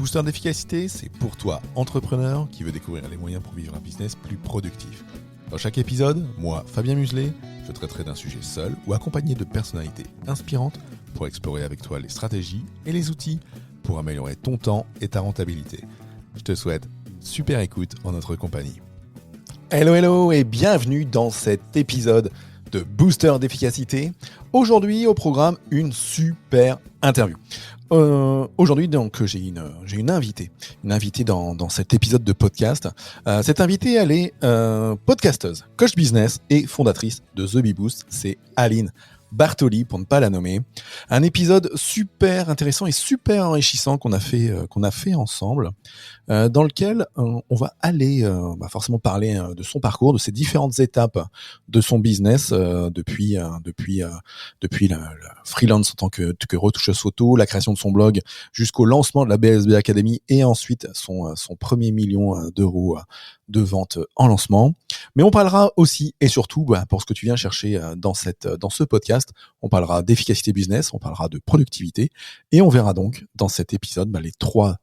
Booster d'efficacité, c'est pour toi, entrepreneur, qui veut découvrir les moyens pour vivre un business plus productif. Dans chaque épisode, moi, Fabien Muselet, je traiterai d'un sujet seul ou accompagné de personnalités inspirantes pour explorer avec toi les stratégies et les outils pour améliorer ton temps et ta rentabilité. Je te souhaite super écoute en notre compagnie. Hello et bienvenue dans cet épisode de Booster d'efficacité. Aujourd'hui au programme, une super interview. Aujourd'hui donc j'ai une invitée dans cet épisode de podcast. Cette invitée, elle est podcasteuse, coach business et fondatrice de The Bee Boost. C'est Aline Bartoli, pour ne pas la nommer. Un épisode super intéressant et super enrichissant qu'on a fait ensemble, dans lequel on va aller forcément parler de son parcours, de ses différentes étapes de son business depuis la freelance en tant que retoucheuse photo, la création de son blog, jusqu'au lancement de la BSB Academy et ensuite son premier million d'euros de vente en lancement. Mais on parlera aussi et surtout, pour ce que tu viens chercher dans ce podcast, on parlera d'efficacité business, on parlera de productivité et on verra donc dans cet épisode les 3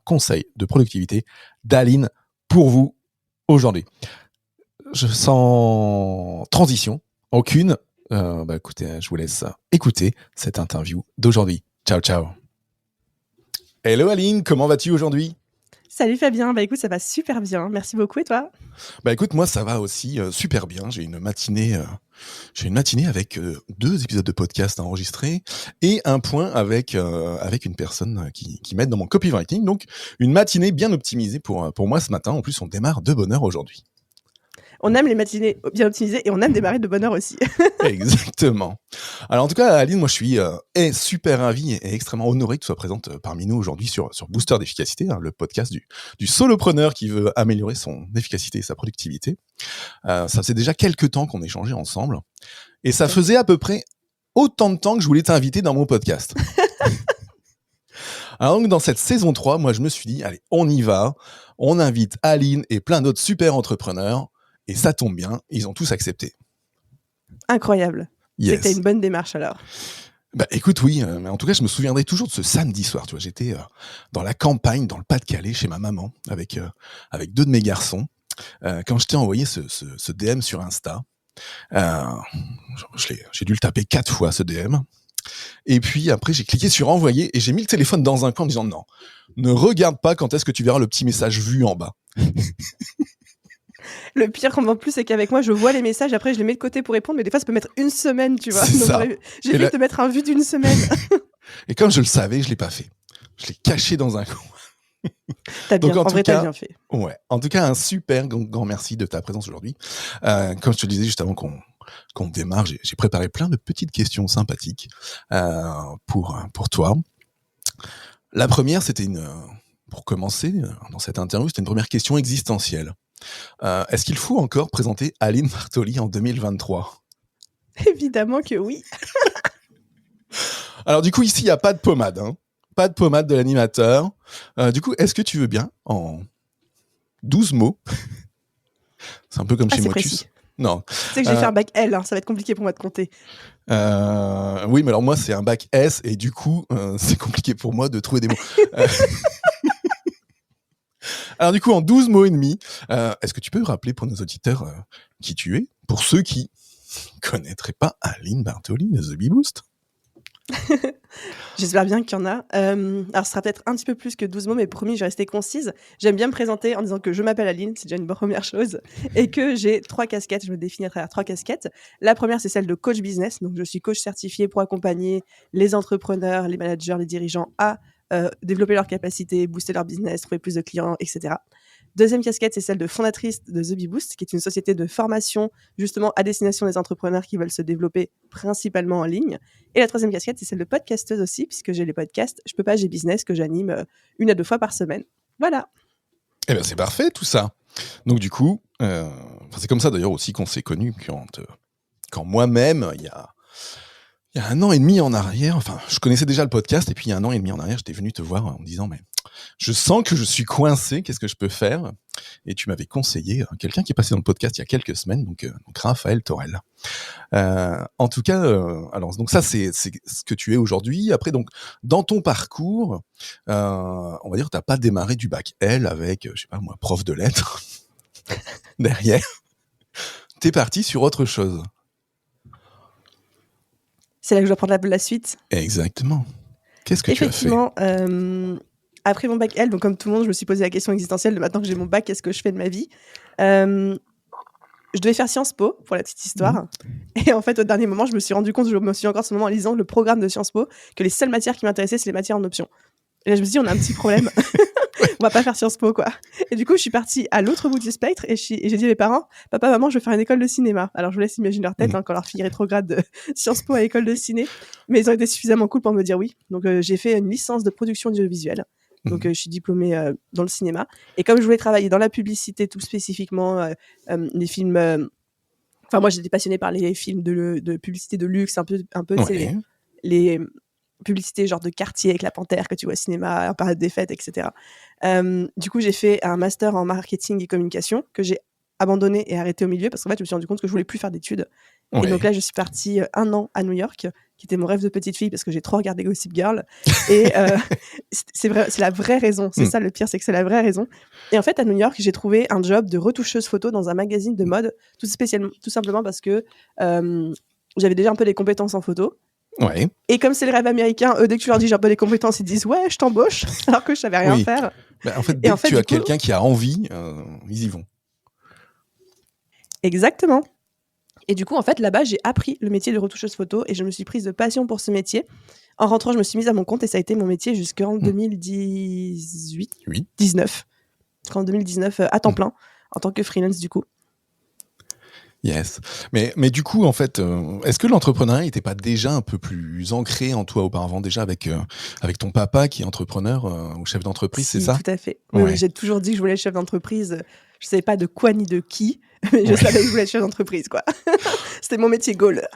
conseils de productivité d'Aline pour vous aujourd'hui. Sans transition aucune, écoutez, je vous laisse écouter cette interview d'aujourd'hui. Ciao, ciao. Hello Aline, comment vas-tu aujourd'hui ? Salut Fabien, écoute, ça va super bien, merci beaucoup, et toi ? Écoute, moi ça va aussi super bien, j'ai une matinée avec 2 épisodes de podcast à enregistrer et un point avec une personne qui m'aide dans mon copywriting, donc une matinée bien optimisée pour moi ce matin. En plus on démarre de bonne heure aujourd'hui. On aime les matinées bien optimisées et on aime démarrer de bonne heure aussi. Exactement. Alors en tout cas, Aline, moi je suis super ravi et extrêmement honoré que tu sois présente parmi nous aujourd'hui sur Booster d'efficacité, le podcast du solopreneur qui veut améliorer son efficacité et sa productivité. Ça faisait déjà quelques temps qu'on échangeait ensemble et ça faisait à peu près autant de temps que je voulais t'inviter dans mon podcast. Alors donc dans cette saison 3, moi je me suis dit, allez, on y va, on invite Aline et plein d'autres super entrepreneurs. Et ça tombe bien, ils ont tous accepté. Incroyable. Yes. C'est que t'as une bonne démarche alors. Écoute, oui, mais en tout cas, je me souviendrai toujours de ce samedi soir. Tu vois, j'étais dans la campagne, dans le Pas-de-Calais, chez ma maman, avec 2 de mes garçons. Quand je t'ai envoyé ce DM sur Insta, j'ai dû le taper 4 fois, ce DM. Et puis après, j'ai cliqué sur envoyer et j'ai mis le téléphone dans un coin en me disant non, ne regarde pas quand est-ce que tu verras le petit message vu en bas. Le pire en plus, c'est qu'avec moi, je vois les messages, après je les mets de côté pour répondre, mais des fois, ça peut mettre une semaine, tu vois. C'est donc, ça. J'ai fait de te mettre un vu d'une semaine. Et comme je le savais, je l'ai pas fait. Je l'ai caché dans un coin. T'as bien fait. Ouais. En tout cas, un super grand merci de ta présence aujourd'hui. Comme je te le disais juste avant qu'on démarre, j'ai préparé plein de petites questions sympathiques pour toi. La première, pour commencer dans cette interview, c'était une première question existentielle. Est-ce qu'il faut encore présenter Aline Bartoli en 2023 ? Évidemment que oui. Alors du coup, ici, il n'y a pas de pommade, hein. Pas de pommade de l'animateur. Du coup, est-ce que tu veux bien, en 12 mots, c'est un peu comme chez Motus. Précis. Non. Tu sais que je vais faire bac L, ça va être compliqué pour moi de compter. Oui, mais alors moi, c'est un bac S, et du coup, c'est compliqué pour moi de trouver des mots. Alors du coup, en 12 mots et demi, est-ce que tu peux rappeler pour nos auditeurs qui tu es, pour ceux qui ne connaîtraient pas Aline Bartoli de The Bee Boost ? J'espère bien qu'il y en a. Alors, ce sera peut-être un petit peu plus que 12 mots, mais promis, je vais rester concise. J'aime bien me présenter en disant que je m'appelle Aline, c'est déjà une première chose, et que j'ai 3 casquettes. Je me définis à travers 3 casquettes. La première, c'est celle de coach business. Donc, je suis coach certifié pour accompagner les entrepreneurs, les managers, les dirigeants à développer leurs capacités, booster leur business, trouver plus de clients, etc. Deuxième casquette, c'est celle de fondatrice de The Bee Boost, qui est une société de formation justement à destination des entrepreneurs qui veulent se développer principalement en ligne. Et la troisième casquette, c'est celle de podcasteuse aussi, puisque j'ai les podcasts Je peux pas, j'ai business que j'anime 1 à 2 fois par semaine. Voilà. Eh bien, c'est parfait tout ça. Donc du coup, c'est comme ça d'ailleurs aussi qu'on s'est connus quand moi-même, il y a Il y a 1 an et demi en arrière, enfin, je connaissais déjà le podcast, et puis il y a 1 an et demi en arrière, j'étais venu te voir en me disant, mais je sens que je suis coincé, qu'est-ce que je peux faire? Et tu m'avais conseillé quelqu'un qui est passé dans le podcast il y a quelques semaines, donc Raphaël Torel. En tout cas, alors donc ça c'est ce que tu es aujourd'hui. Après donc dans ton parcours, on va dire que t'as pas démarré du bac L avec, je sais pas moi, prof de lettres derrière. T'es parti sur autre chose. C'est là que je dois prendre la suite. Exactement. Qu'est-ce que tu as fait? Effectivement, après mon bac L, donc comme tout le monde, je me suis posé la question existentielle de maintenant que j'ai mon bac, qu'est-ce que je fais de ma vie? Je devais faire Sciences Po, pour la petite histoire. Et en fait, au dernier moment, je me suis rendu compte, je me suis encore en ce moment en lisant le programme de Sciences Po, que les seules matières qui m'intéressaient, c'est les matières en option. Et là, je me suis dit, on a un petit problème. On va pas faire Sciences Po, quoi. Et du coup, je suis partie à l'autre bout du spectre et j'ai dit à mes parents, papa, maman, je vais faire une école de cinéma. Alors, je vous laisse imaginer leur tête, quand leur fille rétrograde de Sciences Po à école de ciné. Mais ils ont été suffisamment cool pour me dire oui. Donc, j'ai fait une licence de production audiovisuelle. Donc, je suis diplômée dans le cinéma. Et comme je voulais travailler dans la publicité, tout spécifiquement, les films... Enfin, moi, j'étais passionnée par les films de publicité de luxe, un peu Ouais. les publicités genre de quartier avec la panthère que tu vois au cinéma, en période des fêtes, etc. Du coup, j'ai fait un master en marketing et communication que j'ai abandonné et arrêté au milieu parce qu'en fait, je me suis rendu compte que je voulais plus faire d'études. Ouais. Et donc là, je suis partie 1 an à New York, qui était mon rêve de petite fille parce que j'ai trop regardé Gossip Girl. Et c'est vrai, c'est la vraie raison. C'est ça le pire, c'est que c'est la vraie raison. Et en fait, à New York, j'ai trouvé un job de retoucheuse photo dans un magazine de mode, tout simplement parce que j'avais déjà un peu des compétences en photo. Ouais. Et comme c'est le rêve américain, dès que tu leur dis j'ai un peu des compétences, ils disent ouais, je t'embauche, alors que je savais rien faire. Bah, en fait, dès que tu as quelqu'un qui a envie, ils y vont. Exactement. Et du coup, en fait, là-bas, j'ai appris le métier de retoucheuse photo et je me suis prise de passion pour ce métier. En rentrant, je me suis mise à mon compte et ça a été mon métier jusqu'en 2018, 19. En 2019, à temps plein, en tant que freelance du coup. Yes. Mais du coup, en fait, est-ce que l'entrepreneuriat n'était pas déjà un peu plus ancré en toi auparavant, déjà avec ton papa qui est entrepreneur ou chef d'entreprise, c'est ça? Tout à fait. Oui, j'ai toujours dit que je voulais être chef d'entreprise. Je savais pas de quoi ni de qui, mais je savais que je voulais être chef d'entreprise, quoi. C'était mon métier goal.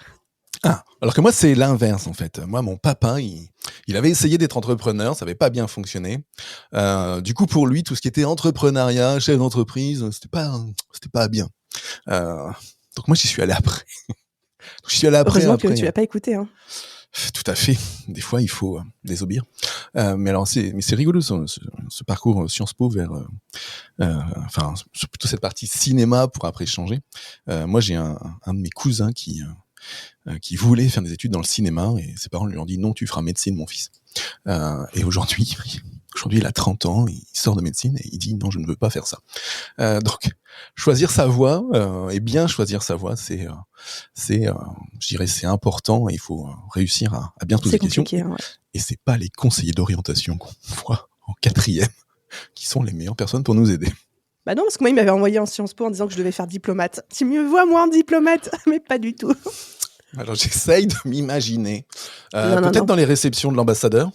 Ah, alors que moi, c'est l'inverse, en fait. Moi, mon papa, il avait essayé d'être entrepreneur, ça n'avait pas bien fonctionné. Du coup, pour lui, tout ce qui était entrepreneuriat, chef d'entreprise, c'était pas bien. Donc moi, j'y suis allé après. Heureusement que tu l'as pas écouté, hein. Tout à fait. Des fois, il faut désobéir. Mais alors, c'est rigolo ce parcours Sciences Po vers, plutôt cette partie cinéma pour après changer. Moi, j'ai un de mes cousins qui voulait faire des études dans le cinéma et ses parents lui ont dit non, tu feras médecine, mon fils. Et aujourd'hui, il a 30 ans, il sort de médecine et il dit non, je ne veux pas faire ça. Donc, choisir sa voie et bien choisir sa voie, je dirais, c'est important. Et il faut réussir à bien poser des questions. Ouais. Et c'est pas les conseillers d'orientation qu'on voit en 4e qui sont les meilleures personnes pour nous aider. Bah non, parce que moi, il m'avait envoyé en Sciences Po en disant que je devais faire diplomate. Tu me vois, moi, en diplomate, mais pas du tout. Alors, j'essaye de m'imaginer. Peut-être dans les réceptions de l'ambassadeur.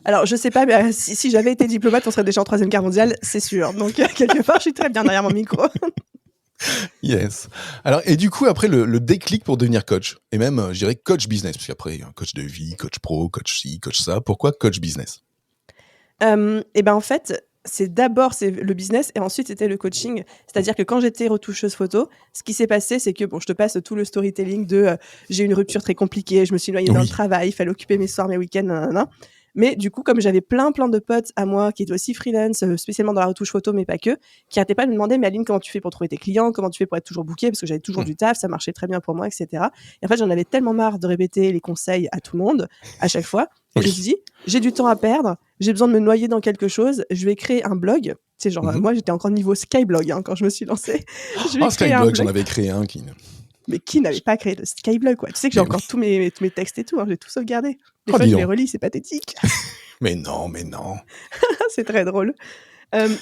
Alors, je sais pas, mais si j'avais été diplomate, on serait déjà en 3e guerre mondiale, c'est sûr. Donc, quelque part, je suis très bien derrière mon micro. Yes. Alors, et du coup, après, le déclic pour devenir coach, et même, je dirais, coach business, parce qu'après, coach de vie, coach pro, coach ci, coach ça, pourquoi coach business? Et ben en fait, d'abord c'est le business et ensuite c'était le coaching. C'est-à-dire que quand j'étais retoucheuse photo, ce qui s'est passé, c'est que, bon, je te passe tout le storytelling de j'ai eu une rupture très compliquée, je me suis noyée dans le travail, il fallait occuper mes soirs, mes week-ends, nanana. Mais du coup, comme j'avais plein de potes à moi qui étaient aussi freelance, spécialement dans la retouche photo, mais pas que, qui arrêtaient pas de me demander, mais Aline, comment tu fais pour trouver tes clients? Comment tu fais pour être toujours bookée? Parce que j'avais toujours du taf, ça marchait très bien pour moi, etc. Et en fait, j'en avais tellement marre de répéter les conseils à tout le monde, à chaque fois. Je me suis dit, j'ai du temps à perdre, j'ai besoin de me noyer dans quelque chose, je vais créer un blog. C'est genre, moi, j'étais encore niveau Skyblog quand je me suis lancée. Skyblog, j'en avais créé un qui... Mais qui n'avait pas créé le Skyblog, quoi? Tu sais que j'ai encore tous mes textes et tout, j'ai tout sauvegardé. Des fois, je les relis, c'est pathétique. Mais non. C'est très drôle.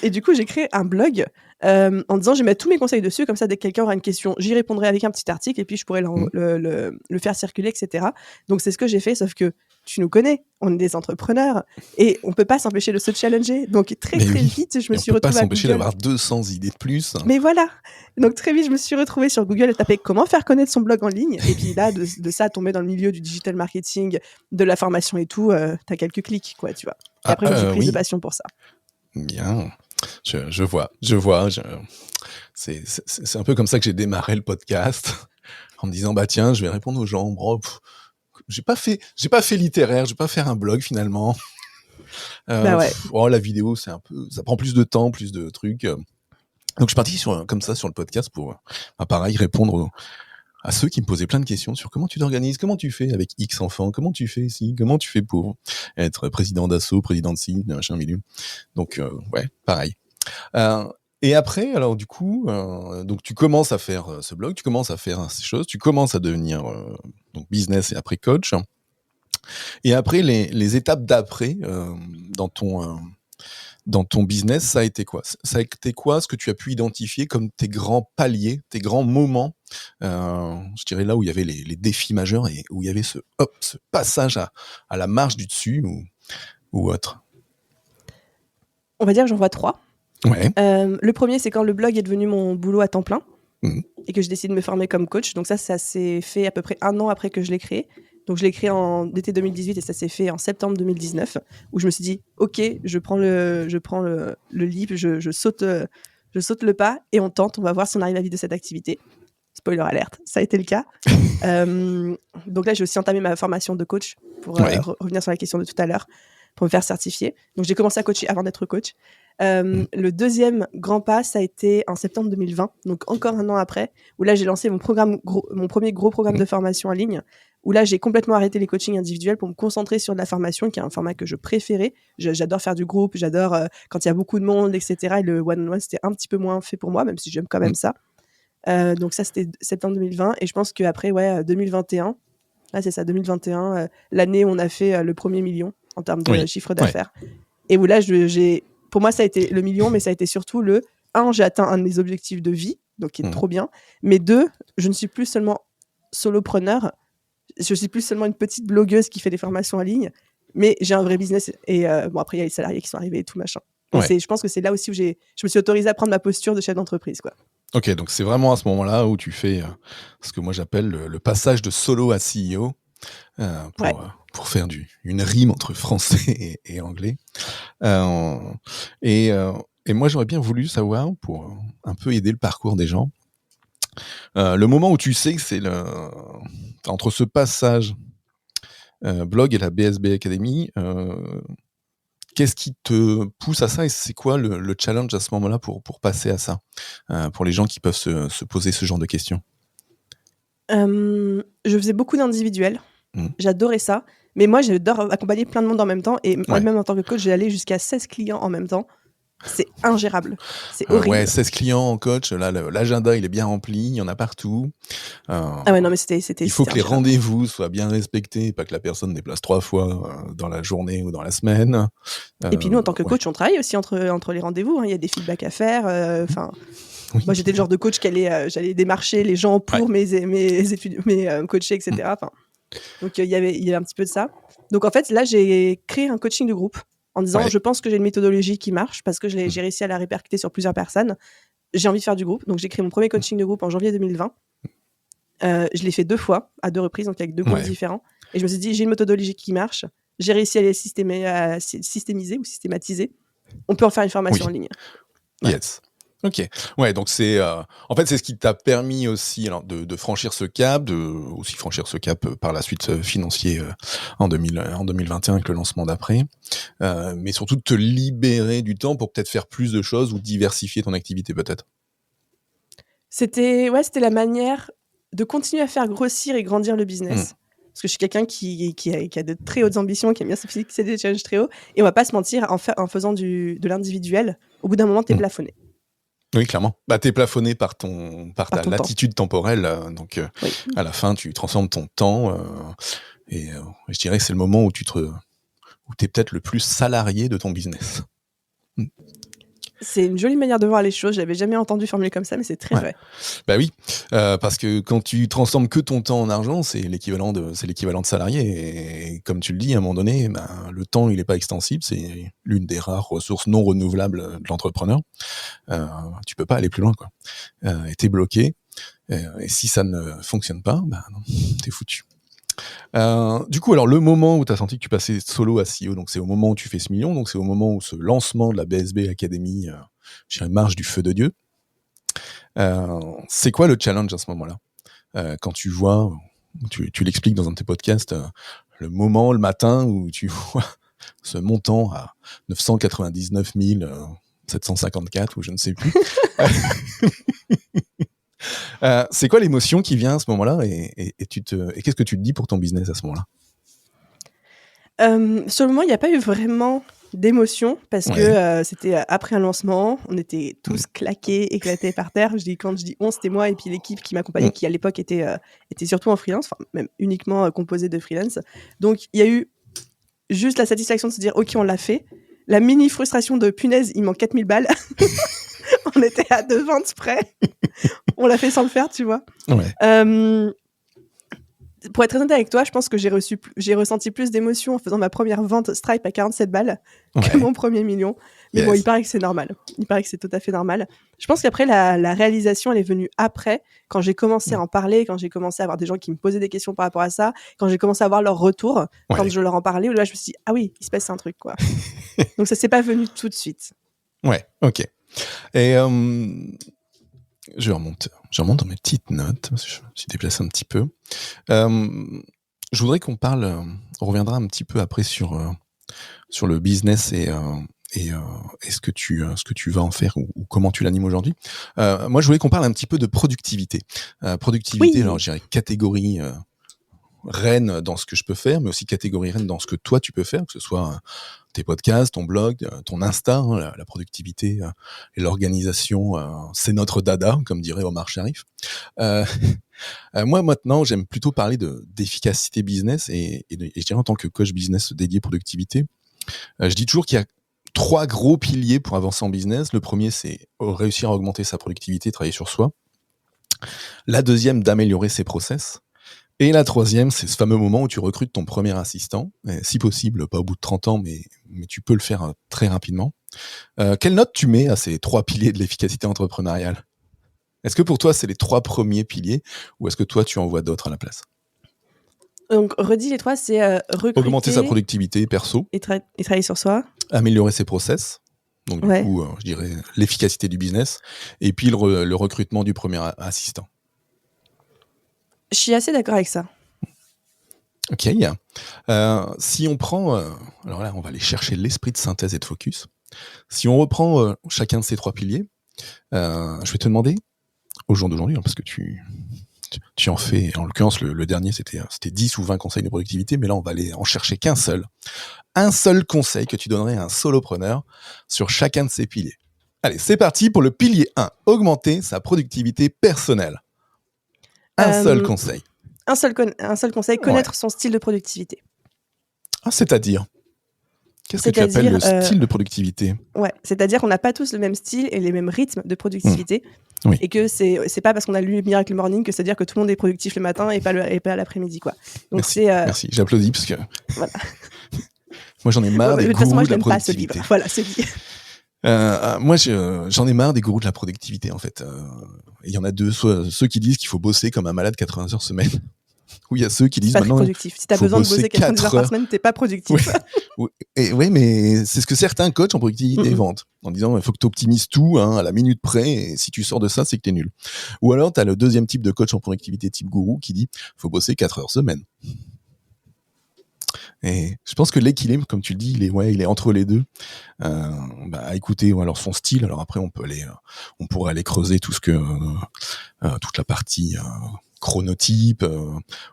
Et du coup, j'ai créé un blog en disant: «Je vais mettre tous mes conseils dessus, comme ça, dès que quelqu'un aura une question, j'y répondrai avec un petit article et puis je pourrai Mmh. le faire circuler et cetera». Donc c'est ce que j'ai fait, sauf que tu nous connais, on est des entrepreneurs et on peut pas s'empêcher de se challenger. Donc très, Mais très oui, vite, je me et on suis peut pas retrouvée à s'empêcher Google. d'avoir 200 idées de plus. Mais voilà! Donc très vite, je me suis retrouvée sur Google à taper «Comment faire connaître son blog en ligne?» et puis là, de ça à tomber dans le milieu du digital marketing, de la formation et tout, tu as quelques clics, quoi, tu vois? Et Ah, après, je me suis prise de oui, passion pour ça. bien. Je vois, c'est un peu comme ça que j'ai démarré le podcast, en me disant: «Bah, tiens, je vais répondre aux gens. Oh, j'ai pas fait littéraire, je vais pas faire un blog finalement. Bah ouais. Oh, la vidéo, c'est un peu ça prend plus de temps, plus de trucs». Donc je suis parti comme ça sur le podcast pour, pareil, répondre à ceux qui me posaient plein de questions sur comment tu t'organises, comment tu fais avec X enfants, comment tu fais ci, comment tu fais pour être président d'asso, président de ci, machin bidule. Donc ouais, pareil. Euh, et après, alors du coup, donc tu commences à faire ce blog, tu commences à faire ces choses, tu commences à devenir donc business et après coach. Et après, les étapes d'après dans ton business, ça a été quoi? Ça a été quoi ce que tu as pu identifier comme tes grands paliers, tes grands moments, je dirais là où il y avait les défis majeurs et où il y avait ce passage à la marche du dessus ou autre? On va dire que j'en vois 3. Ouais. Le premier, c'est quand le blog est devenu mon boulot à temps plein Mmh. et que j'ai décidé de me former comme coach. Donc ça s'est fait à peu près 1 an après que je l'ai créé. Donc je l'ai créé en été 2018 et ça s'est fait en septembre 2019, où je me suis dit: «OK, je prends le leap, je saute le pas et on tente, on va voir si on arrive à vivre de cette activité». Spoiler alerte, ça a été le cas. Donc là, j'ai aussi entamé ma formation de coach pour Ouais. revenir sur la question de tout à l'heure, pour me faire certifier. Donc j'ai commencé à coacher avant d'être coach. Le deuxième grand pas, ça a été en septembre 2020, donc encore 1 an après, où là j'ai lancé mon premier gros programme de formation en ligne, où là j'ai complètement arrêté les coachings individuels pour me concentrer sur de la formation, qui est un format que je préférais. J'adore faire du groupe, j'adore quand il y a beaucoup de monde, etc. Et le one-on-one, c'était un petit peu moins fait pour moi, même si j'aime quand même ça. Donc ça, c'était septembre 2020. Et je pense qu'après, ouais, 2021, là c'est ça, 2021, l'année où on a fait le premier million en termes de Oui. chiffre d'affaires. Et où là, pour moi, ça a été le million, mais ça a été surtout j'ai atteint un de mes objectifs de vie, donc qui est trop bien. Mais 2, je ne suis plus seulement solopreneur, je suis plus seulement une petite blogueuse qui fait des formations en ligne, mais j'ai un vrai business. Et bon, après, il y a les salariés qui sont arrivés et tout machin. Et Ouais. je pense que c'est là aussi où je me suis autorisée à prendre ma posture de chef d'entreprise, quoi. Ok, donc c'est vraiment à ce moment-là où tu fais ce que moi j'appelle le passage de solo à CEO Ouais. pour faire une rime entre français et anglais. Euh, et moi j'aurais bien voulu savoir, pour un peu aider le parcours des gens, le moment où tu sais que c'est entre ce passage blog et la BSB Academy, qu'est-ce qui te pousse à ça et c'est quoi le challenge à ce moment-là pour passer à ça, pour les gens qui peuvent se poser ce genre de questions? Je faisais beaucoup d'individuels. Mmh. J'adorais ça. Mais moi, j'adore accompagner plein de monde en même temps. Et Ouais. même en tant que coach, j'ai allé jusqu'à 16 clients en même temps. C'est ingérable. C'est Ouais, horrible. 16 clients en coach, là, l'agenda, il est bien rempli, il y en a partout. Ah ouais, non, mais c'était Il faut que les ingérable. rendez-vous soient bien respectés, pas que la personne déplace 3 fois dans la journée ou dans la semaine. Et puis nous, en tant que Ouais. coach, on travaille aussi entre les rendez-vous, hein. Il y a des feedbacks à faire. Enfin, Oui. moi, j'étais le genre de coach j'allais démarcher les gens pour mes études, mes coachés, etc. Enfin, donc il y avait un petit peu de ça. Donc en fait, là, j'ai créé un coaching de groupe en disant, je pense que j'ai une méthodologie qui marche parce que j'ai réussi à la répercuter sur plusieurs personnes. J'ai envie de faire du groupe. Donc j'ai créé mon premier coaching de groupe en janvier 2020. Je l'ai fait 2 fois, à 2 reprises, donc avec 2 groupes différents. Et je me suis dit, j'ai une méthodologie qui marche. J'ai réussi à les systémiser ou systématiser. On peut en faire une formation en ligne. Voilà. Yes. Ok. Ouais, donc c'est en fait c'est ce qui t'a permis aussi alors, de franchir ce cap, de aussi franchir ce cap par la suite financier en 2021 avec le lancement d'après, mais surtout de te libérer du temps pour peut-être faire plus de choses ou diversifier ton activité peut-être. C'était la manière de continuer à faire grossir et grandir le business. Parce que je suis quelqu'un qui a de très hautes ambitions, qui aime bien se fixer des challenges très hauts. Et on va pas se mentir, en faisant de l'individuel, au bout d'un moment, t'es plafonné. Oui, clairement. Bah, t'es plafonné par ta ton latitude temporelle, donc à la fin, tu transformes ton temps, et je dirais que c'est le moment où t'es peut-être le plus salarié de ton business. C'est une jolie manière de voir les choses. J'avais jamais entendu formulé comme ça, mais c'est très vrai. Bah oui, parce que quand tu transformes que ton temps en argent, c'est l'équivalent de salarié. Et comme tu le dis, à un moment donné, le temps, il n'est pas extensible. C'est l'une des rares ressources non renouvelables de l'entrepreneur. Tu peux pas aller plus loin, quoi. Et t'es bloqué. Et si ça ne fonctionne pas, non, t'es foutu. Du coup, alors le moment où tu as senti que tu passais solo à CEO, donc c'est au moment où tu fais ce million, donc c'est au moment où ce lancement de la BSB Academy marche du feu de Dieu. C'est quoi le challenge à ce moment-là quand tu vois, tu l'expliques dans un de tes podcasts, le moment, le matin où tu vois ce montant à 999 754 ou je ne sais plus. C'est quoi l'émotion qui vient à ce moment-là et qu'est-ce que tu te dis pour ton business à ce moment-là? Sur le moment, il n'y a pas eu vraiment d'émotion parce que c'était après un lancement. On était tous claqués, éclatés par terre. Quand je dis on, c'était moi et puis l'équipe qui m'accompagnait, qui à l'époque était surtout en freelance, enfin même uniquement composée de freelance. Donc il y a eu juste la satisfaction de se dire ok, on l'a fait. La mini frustration de punaise, il manque 4000 balles. On était à 2 ventes près. On l'a fait sans le faire, tu vois. Ouais. Pour être très honnête avec toi, je pense que j'ai ressenti plus d'émotions en faisant ma première vente Stripe à 47 balles que mon premier million. Mais bon, il paraît que c'est normal. Il paraît que c'est tout à fait normal. Je pense qu'après, la réalisation, elle est venue après, quand j'ai commencé à en parler, quand j'ai commencé à avoir des gens qui me posaient des questions par rapport à ça, quand j'ai commencé à avoir leur retour, quand je leur en parlais, là, je me suis dit, ah oui, il se passe un truc, quoi. Donc ça s'est pas venu tout de suite. Ouais, ok. Et je remonte dans mes petites notes, parce que je me suis déplacé un petit peu. Je voudrais qu'on parle, on reviendra un petit peu après sur le business et ce que tu vas en faire ou comment tu l'animes aujourd'hui. Moi, je voulais qu'on parle un petit peu de productivité. Productivité, alors je dirais catégorie reine dans ce que je peux faire, mais aussi catégorie reine dans ce que toi tu peux faire, que ce soit tes podcasts, ton blog, ton Insta, la productivité et l'organisation, c'est notre dada, comme dirait Omar Sharif. Moi maintenant, j'aime plutôt parler d'efficacité business et je dirais en tant que coach business dédié productivité, je dis toujours qu'il y a 3 gros piliers pour avancer en business. Le premier, c'est réussir à augmenter sa productivité, travailler sur soi. La deuxième, d'améliorer ses process. Et la troisième, c'est ce fameux moment où tu recrutes ton premier assistant, si possible, pas au bout de 30 ans, mais tu peux le faire très rapidement. Quelle note tu mets à ces 3 piliers de l'efficacité entrepreneuriale ? Est-ce que pour toi, c'est les 3 premiers piliers, ou est-ce que toi, tu en vois d'autres à la place ? Donc, redis les 3, c'est recruter... Augmenter sa productivité perso. Et travailler sur soi. Améliorer ses process. Donc, du coup, je dirais l'efficacité du business. Et puis, le recrutement du premier assistant. Je suis assez d'accord avec ça. Ok. Si on prend... alors là, on va aller chercher l'esprit de synthèse et de focus. Si on reprend chacun de ces 3 piliers, je vais te demander, au jour d'aujourd'hui, parce que tu en fais, en l'occurrence, le dernier, c'était 10 ou 20 conseils de productivité, mais là, on va aller en chercher qu'un seul. Un seul conseil que tu donnerais à un solopreneur sur chacun de ces piliers. Allez, c'est parti pour le pilier 1, augmenter sa productivité personnelle. Un seul conseil. Un seul conseil, connaître son style de productivité. Ah, c'est-à-dire ? Qu'est-ce que tu appelles le style de productivité ? Ouais, c'est-à-dire qu'on n'a pas tous le même style et les mêmes rythmes de productivité. Oui. Et que c'est pas parce qu'on a lu Miracle Morning que c'est-à-dire que tout le monde est productif le matin et pas l'après-midi, quoi. Donc merci, j'applaudis parce que moi j'en ai marre des gourous de la productivité. Voilà, c'est dit. Moi j'en ai marre des gourous de la productivité en fait. Il y en a deux, soit ceux qui disent qu'il faut bosser comme un malade 80 heures semaine, ou il y a ceux qui disent maintenant productif. Si t'as besoin de bosser 90 heures par semaine, t'es pas productif. Oui, mais c'est ce que certains coachs en productivité vendent, en disant il faut que tu optimises tout à la minute près, et si tu sors de ça, c'est que t'es nul. Ou alors t'as le deuxième type de coach en productivité type gourou qui dit faut bosser 4 heures semaine. Et je pense que l'équilibre, comme tu le dis, il est entre les deux. Écoutez, alors son style. Alors après, on pourrait aller creuser tout toute la partie chronotype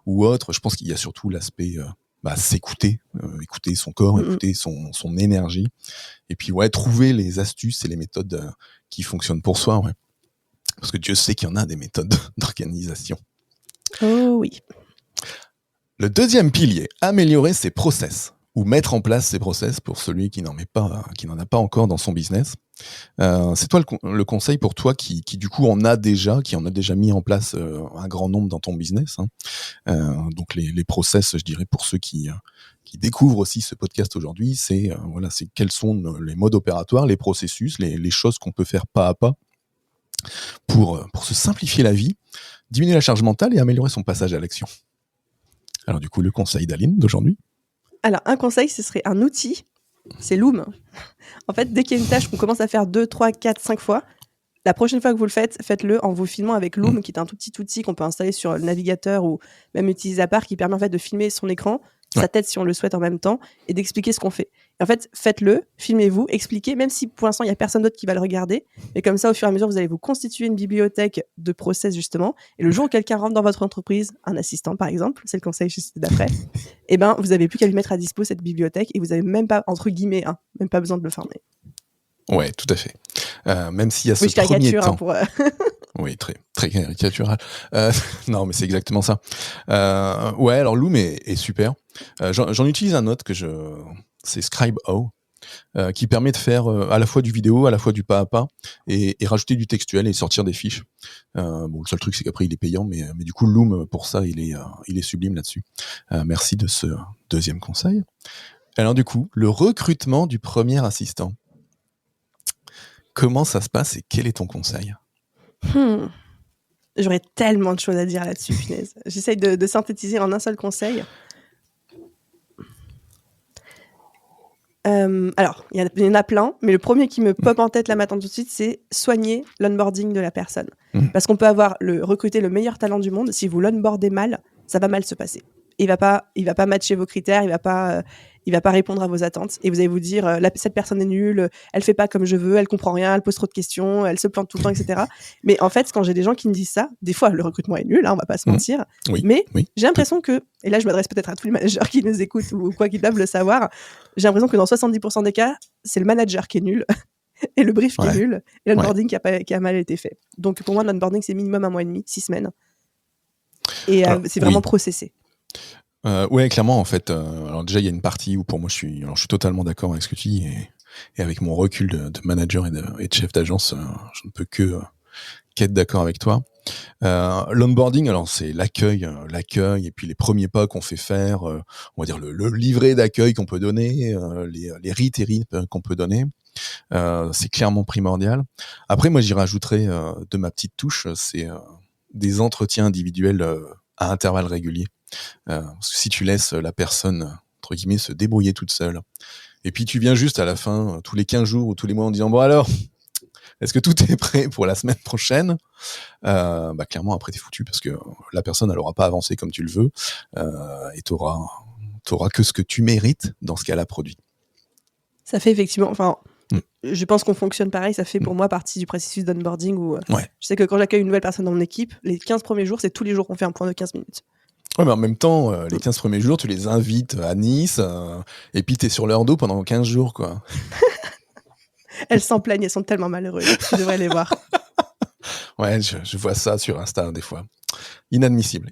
ou autre. Je pense qu'il y a surtout l'aspect s'écouter, écouter son corps, écouter son énergie, et puis trouver les astuces et les méthodes qui fonctionnent pour soi. Ouais. Parce que Dieu sait qu'il y en a des méthodes d'organisation. Oh oui. Le deuxième pilier, améliorer ses process ou mettre en place ses process pour celui qui n'en a pas encore dans son business. C'est toi le conseil pour toi qui du coup en a déjà mis en place un grand nombre dans ton business, hein. Donc les process, je dirais, pour ceux qui découvrent aussi ce podcast aujourd'hui, c'est voilà, c'est quels sont les modes opératoires, les processus, les choses qu'on peut faire pas à pas pour se simplifier la vie, diminuer la charge mentale et améliorer son passage à l'action. Alors du coup, le conseil d'Aline d'aujourd'hui? Alors, un conseil, ce serait un outil, c'est Loom. En fait, dès qu'il y a une tâche qu'on commence à faire 2, 3, 4, 5 fois, la prochaine fois que vous le faites, faites-le en vous filmant avec Loom, qui est un tout petit outil qu'on peut installer sur le navigateur ou même utiliser à part, qui permet en fait de filmer son écran, sa tête si on le souhaite en même temps, et d'expliquer ce qu'on fait. Et en fait, faites-le, filmez-vous, expliquez, même si pour l'instant il n'y a personne d'autre qui va le regarder, mais comme ça, au fur et à mesure, vous allez vous constituer une bibliothèque de process justement, et le jour où quelqu'un rentre dans votre entreprise, un assistant par exemple, c'est le conseil juste d'après, et ben vous n'avez plus qu'à lui mettre à dispo cette bibliothèque, et vous n'avez même pas, entre guillemets, même pas besoin de le former. Ouais, tout à fait. Même s'il y a ce Oui, je caricature premier temps. pour... Oui, très, très caricatural. Non, mais c'est exactement ça. Ouais, alors Loom est super. J'en utilise un autre c'est Scribe.io, qui permet de faire à la fois du vidéo, à la fois du pas à pas, et rajouter du textuel et sortir des fiches. Bon, le seul truc, c'est qu'après, il est payant, mais du coup, Loom, pour ça, il est sublime là-dessus. Merci de ce deuxième conseil. Alors du coup, le recrutement du premier assistant. Comment ça se passe et quel est ton conseil? J'aurais tellement de choses à dire là-dessus, punaise. J'essaye de synthétiser en un seul conseil. Alors, il y en a plein, mais le premier qui me pop en tête là maintenant tout de suite, c'est soigner l'onboarding de la personne. Parce qu'on peut recruter le meilleur talent du monde, si vous l'onboardez mal, ça va mal se passer. Il va pas matcher vos critères, il va pas répondre à vos attentes, et vous allez vous dire cette personne est nulle, elle fait pas comme je veux, elle comprend rien, elle pose trop de questions, elle se plante tout le temps, etc. Mais en fait, quand j'ai des gens qui me disent ça, des fois le recrutement est nul, hein, on va pas se mentir, mais j'ai l'impression que, et là je m'adresse peut-être à tous les managers qui nous écoutent ou quoi qu'ils doivent le savoir, j'ai l'impression que dans 70% des cas, c'est le manager qui est nul et le brief qui est nul et l'onboarding qui a mal été fait. Donc pour moi, l'onboarding c'est minimum 1 mois et demi, 6 semaines, et c'est vraiment processé. Ouais, clairement, en fait. Alors déjà, il y a une partie où pour moi, je suis totalement d'accord avec ce que tu dis, et avec mon recul de manager et de chef d'agence, je ne peux qu'être d'accord avec toi. L'onboarding, alors c'est l'accueil, et puis les premiers pas qu'on fait faire, on va dire le livret d'accueil qu'on peut donner, les RIT qu'on peut donner. C'est clairement primordial. Après, moi, j'y rajouterais de ma petite touche, c'est des entretiens individuels à intervalles réguliers. Parce que si tu laisses la personne, entre guillemets, se débrouiller toute seule, et puis tu viens juste à la fin, tous les 15 jours ou tous les mois, en disant « Bon alors, est-ce que tout est prêt pour la semaine prochaine ?» Clairement, après, t'es foutu, parce que la personne, elle aura pas avancé comme tu le veux, et t'auras que ce que tu mérites dans ce qu'elle a produit. Ça fait effectivement... Je pense qu'on fonctionne pareil, ça fait pour moi partie du processus d'onboarding où je sais que quand j'accueille une nouvelle personne dans mon équipe, les 15 premiers jours, c'est tous les jours qu'on fait un point de 15 minutes. Ouais, mais en même temps, les 15 premiers jours, tu les invites à Nice, et puis t'es sur leur dos pendant 15 jours, quoi. Elles s'en plaignent, elles sont tellement malheureuses. Tu devrais les voir. Ouais, je vois ça sur Insta des fois. Inadmissible.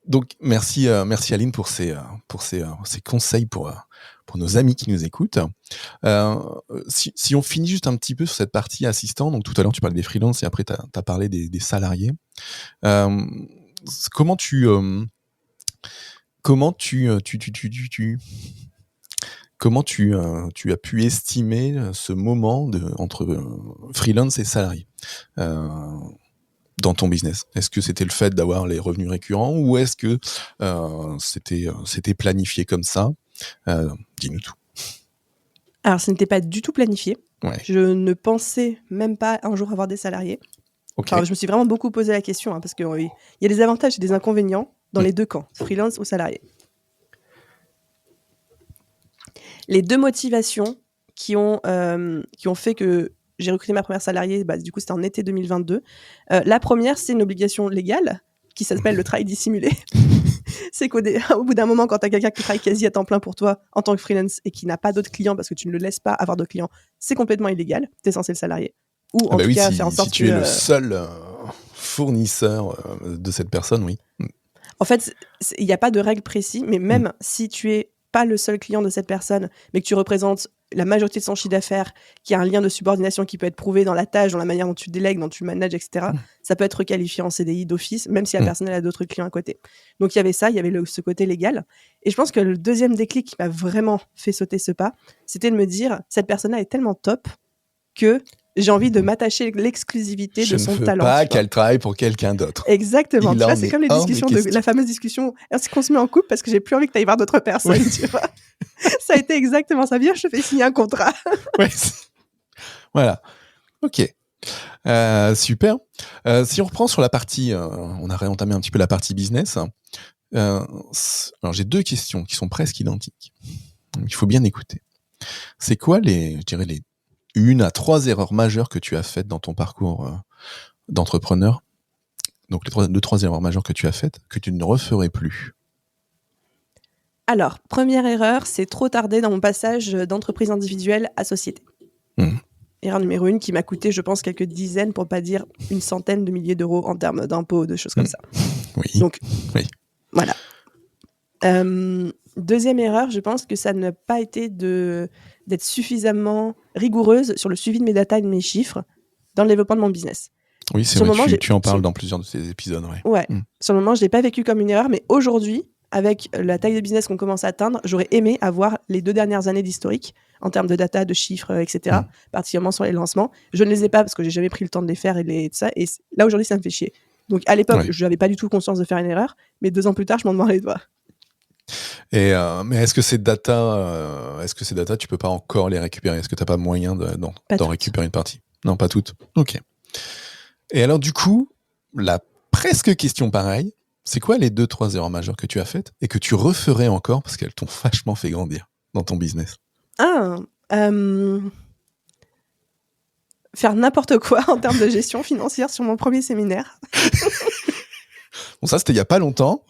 Donc merci Aline pour ces conseils pour nos amis qui nous écoutent. Si on finit juste un petit peu sur cette partie assistant, donc tout à l'heure tu parlais des freelances et après tu as parlé des salariés. Comment tu as pu estimer ce moment entre freelance et salarié dans ton business? Est-ce que c'était le fait d'avoir les revenus récurrents ou est-ce que c'était planifié comme ça? Dis-nous tout. Alors, ce n'était pas du tout planifié. Ouais. Je ne pensais même pas un jour avoir des salariés. Okay. Enfin, je me suis vraiment beaucoup posé la question, parce qu'il y a des avantages et des inconvénients dans les deux camps, freelance ou salarié. Les deux motivations qui ont fait que j'ai recruté ma première salariée, du coup c'était en été 2022. La première, c'est une obligation légale qui s'appelle le travail dissimulé. C'est qu'au bout d'un moment, quand tu as quelqu'un qui travaille quasi à temps plein pour toi en tant que freelance et qui n'a pas d'autres clients parce que tu ne le laisses pas avoir d'autres clients, c'est complètement illégal. Tu es censé le salarier. Ou en tout cas, faire en sorte si tu es le seul fournisseur de cette personne, oui. En fait, il n'y a pas de règle précise, mais même si tu es pas le seul client de cette personne, mais que tu représentes la majorité de son chiffre d'affaires, qui a un lien de subordination qui peut être prouvé dans la tâche, dans la manière dont tu délègues, dont tu manages, etc., ça peut être requalifié en CDI d'office, même si la personne elle a d'autres clients à côté. Donc il y avait ça, il y avait ce côté légal. Et je pense que le deuxième déclic qui m'a vraiment fait sauter ce pas, c'était de me dire, cette personne-là est tellement top que j'ai envie de m'attacher l'exclusivité de son talent. Je ne veux pas qu'elle travaille pour quelqu'un d'autre. Exactement. Tu vois, c'est comme les discussions la fameuse discussion est-ce qu'on se met en couple parce que j'ai plus envie que tu ailles voir d'autres personnes, tu vois. Ça a été exactement ça. Viens, je te fais signer un contrat. Ouais. Voilà. Ok. Super. Si on reprend sur la partie, on a réentamé un petit peu la partie business. Alors j'ai 2 questions qui sont presque identiques. Donc, il faut bien écouter. C'est quoi les 1 à 3 erreurs majeures que tu as faites dans ton parcours d'entrepreneur? Donc les 2-3 erreurs majeures que tu as faites, que tu ne referais plus. Alors, première erreur, c'est trop tardé dans mon passage d'entreprise individuelle à société. Erreur numéro 1 qui m'a coûté, je pense, quelques dizaines, pour pas dire une centaine de milliers d'euros en termes d'impôts, de choses comme ça. Oui. Donc, voilà. Deuxième erreur, je pense que ça n'a pas été d'être suffisamment rigoureuse sur le suivi de mes datas et de mes chiffres dans le développement de mon business. Oui, c'est vrai, tu en parles dans plusieurs de tes épisodes. Ouais. Sur le moment, je ne l'ai pas vécu comme une erreur, mais aujourd'hui, avec la taille de business qu'on commence à atteindre, j'aurais aimé avoir les 2 dernières années d'historique en termes de data, de chiffres, etc., particulièrement sur les lancements. Je ne les ai pas parce que j'ai jamais pris le temps de les faire et ça. Et là, aujourd'hui, ça me fait chier. Donc, à l'époque, je n'avais pas du tout conscience de faire une erreur, mais 2 ans plus tard, je m'en mords les doigts. Et mais est-ce que ces data, tu peux pas encore les récupérer? Est-ce que tu n'as pas moyen d'en récupérer une partie? Non, pas toutes. Ok. Et alors, du coup, la presque question pareille, c'est quoi les 2-3 erreurs majeures que tu as faites et que tu referais encore parce qu'elles t'ont vachement fait grandir dans ton business? Faire n'importe quoi en termes de gestion financière sur mon premier séminaire. Bon, ça, c'était il n'y a pas longtemps.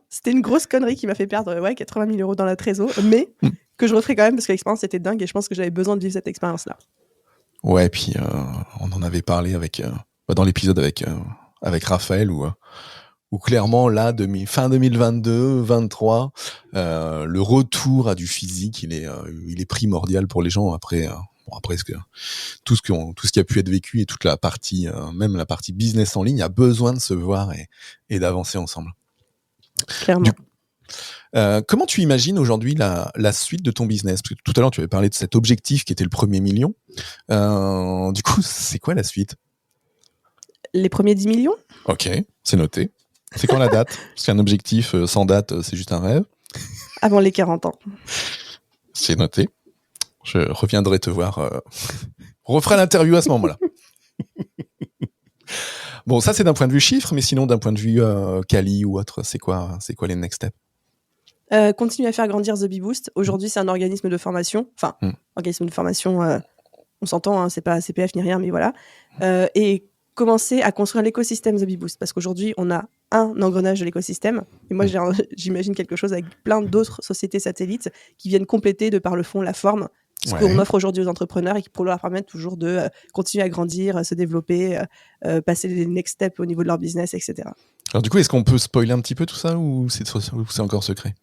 C'était une grosse connerie qui m'a fait perdre 80 000 euros dans la trésor, mais que je referais quand même parce que l'expérience était dingue et je pense que j'avais besoin de vivre cette expérience-là. Ouais, puis on en avait parlé dans l'épisode avec Raphaël où clairement là, fin 2022-23, le retour à du physique, il est primordial pour les gens après tout ce qui a pu être vécu et toute la partie, même la partie business en ligne, a besoin de se voir et d'avancer ensemble. Clairement. Comment tu imagines aujourd'hui la suite de ton business? Parce que tout à l'heure, tu avais parlé de cet objectif qui était le premier million. Du coup, c'est quoi la suite? Les premiers 10 millions? Ok, c'est noté. C'est quand la date? Parce qu'un objectif sans date, c'est juste un rêve. Avant les 40 ans. C'est noté. Je reviendrai te voir. On refera l'interview à ce moment-là. Bon, ça, c'est d'un point de vue chiffre, mais sinon, d'un point de vue quali ou autre, c'est quoi les next steps? Continuer à faire grandir The Bee Boost. Aujourd'hui, c'est un organisme de formation. Enfin, organisme de formation, on s'entend, hein, c'est pas CPF ni rien, mais voilà. Et commencer à construire l'écosystème The Bee Boost. Parce qu'aujourd'hui, on a un engrenage de l'écosystème. Et moi, j'imagine quelque chose avec plein d'autres sociétés satellites qui viennent compléter de par le fond la forme ce qu'on offre aujourd'hui aux entrepreneurs et qui pourrait leur permettre toujours de continuer à grandir, se développer, passer les next steps au niveau de leur business, etc. Alors du coup, est-ce qu'on peut spoiler un petit peu tout ça ou c'est encore secret?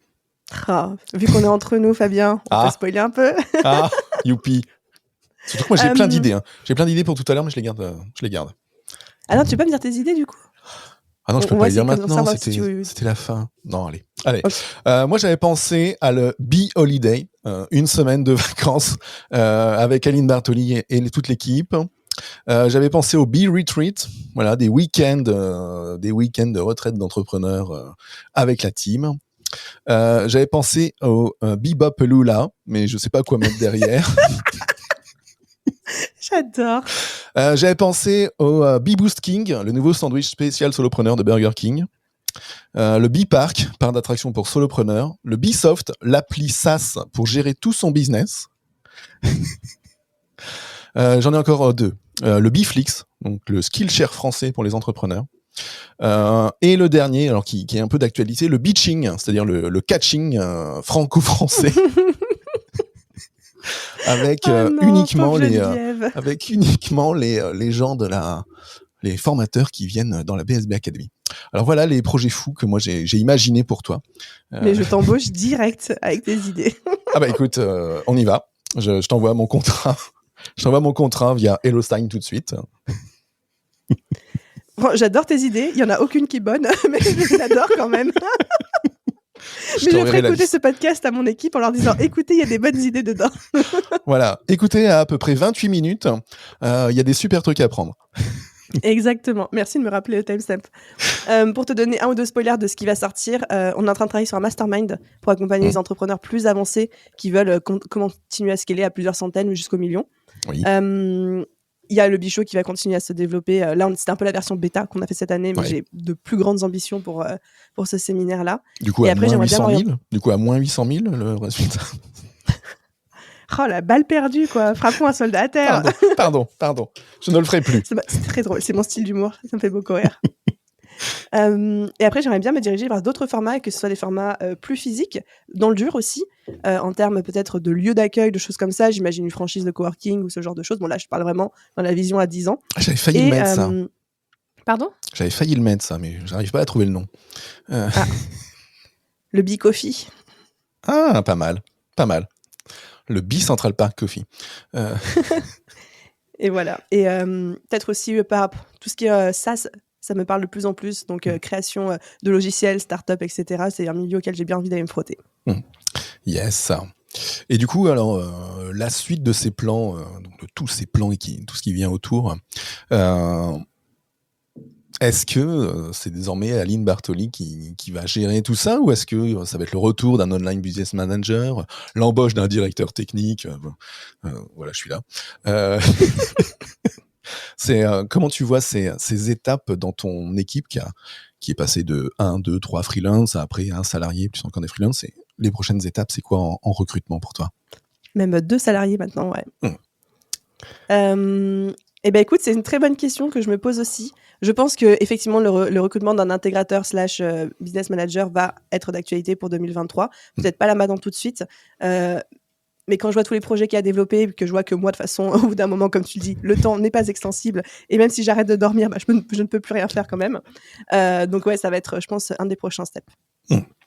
Vu qu'on est entre nous, Fabien, on peut spoiler un peu. Youpi. Surtout que moi, j'ai plein d'idées. Hein. J'ai plein d'idées pour tout à l'heure, mais je les garde. Ah non, tu peux pas me dire tes idées du coup? Ah non, je peux pas le dire maintenant, c'était la fin. Non, allez. Okay. Moi, j'avais pensé à le Bee Holiday, une semaine de vacances avec Aline Bartoli et toute l'équipe. J'avais pensé au Bee Retreat, voilà, des week-ends de retraite d'entrepreneurs avec la team. J'avais pensé au Bebop Lula, mais je sais pas quoi mettre derrière. J'adore. J'avais pensé au Bee Boost King, le nouveau sandwich spécial solopreneur de Burger King. Le Bee Park, parc d'attraction pour solopreneurs. Le Bee Soft, l'appli SaaS pour gérer tout son business. J'en ai encore 2. Le Bee Flix, donc le Skillshare français pour les entrepreneurs. Et le dernier, alors qui est un peu d'actualité, le Beaching, c'est-à-dire le catching franco-français. avec uniquement les gens les formateurs qui viennent dans la BSB Academy. Alors voilà les projets fous que moi j'ai imaginés pour toi. Mais je t'embauche direct avec tes idées. Ah bah écoute, on y va. Je t'envoie mon contrat. Je t'envoie mon contrat via HelloSign tout de suite. Bon, j'adore tes idées. Il y en a aucune qui est bonne, mais je les adore quand même. Mais je ferai écouter ce podcast à mon équipe en leur disant écoutez, il y a des bonnes idées dedans. Voilà, écoutez à peu près 28 minutes, il y a des super trucs à apprendre. Exactement. Merci de me rappeler le timestamp. Pour te donner un ou deux spoilers de ce qui va sortir, on est en train de travailler sur un mastermind pour accompagner les entrepreneurs plus avancés qui veulent continuer à scaler à plusieurs centaines jusqu'au million. Oui. Il y a le Bichot qui va continuer à se développer. Là, c'était un peu la version bêta qu'on a fait cette année, mais j'ai de plus grandes ambitions pour ce séminaire-là. Du coup, à moins 800 000 Du coup, à moins 800 000 le résultat. Oh, la balle perdue, quoi. Frappons un soldat à terre. Pardon. Je ne le ferai plus. C'est très drôle. C'est mon style d'humour. Ça me fait beaucoup rire. Et après, j'aimerais bien me diriger vers d'autres formats, que ce soit des formats plus physiques, dans le dur aussi, en termes peut-être de lieux d'accueil, de choses comme ça. J'imagine une franchise de coworking ou ce genre de choses. Bon, là, je parle vraiment dans la vision à 10 ans. J'avais failli le mettre, ça. Pardon ? J'avais failli le mettre, ça, mais j'arrive pas à trouver le nom. Le Bi-Coffee. Ah, pas mal. Le Bi-Central Park Coffee. Et voilà. Et peut-être aussi par tout ce qui est SaaS, ça me parle de plus en plus. Donc, création de logiciels, start-up, etc. C'est un milieu auquel j'ai bien envie d'aller me frotter. Yes. Et du coup, alors, la suite de ces plans, donc de tous ces plans et tout ce qui vient autour, est-ce que c'est désormais Aline Bartoli qui va gérer tout ça, ou est-ce que ça va être le retour d'un online business manager, l'embauche d'un directeur technique, voilà, je suis là. Comment tu vois ces étapes dans ton équipe qui est passée de 1, 2, 3 freelance à après un salarié, plus encore des freelance, et les prochaines étapes, c'est quoi en recrutement pour toi ? Même 2 salariés maintenant, ouais. Eh ben écoute, c'est une très bonne question que je me pose aussi. Je pense que effectivement le recrutement d'un intégrateur / business manager va être d'actualité pour 2023. Peut-être pas là maintenant tout de suite. Mais quand je vois tous les projets qu'il y a développés, que je vois que moi, de toute façon, au bout d'un moment, comme tu le dis, le temps n'est pas extensible. Et même si j'arrête de dormir, je ne peux plus rien faire quand même. Donc ouais, ça va être, je pense, un des prochains steps.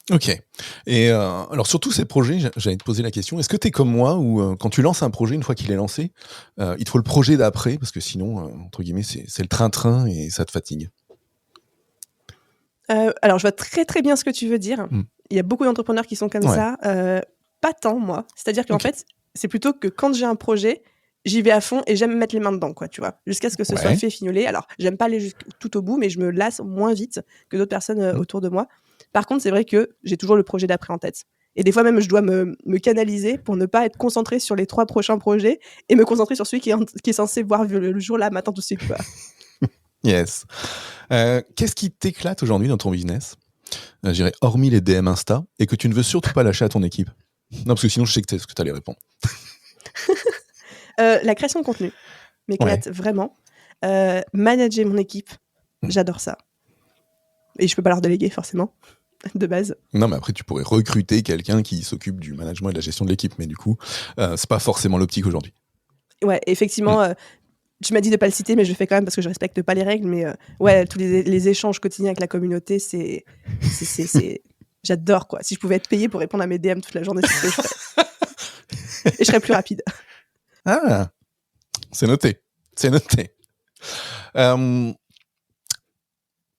Ok. Et alors sur tous ces projets, j'allais te poser la question, est-ce que tu es comme moi, où quand tu lances un projet, une fois qu'il est lancé, il te faut le projet d'après, parce que sinon, entre guillemets, c'est le train-train et ça te fatigue? Alors je vois très très bien ce que tu veux dire. Il y a beaucoup d'entrepreneurs qui sont comme ça. Pas tant, moi. C'est-à-dire qu'en fait, c'est plutôt que quand j'ai un projet, j'y vais à fond et j'aime mettre les mains dedans, quoi, tu vois, jusqu'à ce que ce soit fait, fignolé. Alors, j'aime pas aller tout au bout, mais je me lasse moins vite que d'autres personnes autour de moi. Par contre, c'est vrai que j'ai toujours le projet d'après en tête. Et des fois même, je dois me canaliser pour ne pas être concentrée sur les 3 prochains projets et me concentrer sur celui qui est censé voir le jour là, matin, tout de suite, quoi. Yes. Qu'est-ce qui t'éclate aujourd'hui dans ton business, je dirais, hormis les DM Insta, et que tu ne veux surtout pas lâcher à ton équipe? Non, parce que sinon, je sais que tu allais répondre. La création de contenu m'éclate vraiment. Manager mon équipe, j'adore ça. Et je peux pas leur déléguer, forcément, de base. Non, mais après, tu pourrais recruter quelqu'un qui s'occupe du management et de la gestion de l'équipe. Mais du coup, c'est pas forcément l'optique aujourd'hui. Ouais, effectivement... tu m'as dit de pas le citer, mais je le fais quand même parce que je respecte pas les règles. Mais ouais, tous les échanges quotidiens avec la communauté, c'est j'adore, quoi. Si je pouvais être payée pour répondre à mes DM toute la journée, c'est ce que je ferais. Et je serais plus rapide. Ah, c'est noté.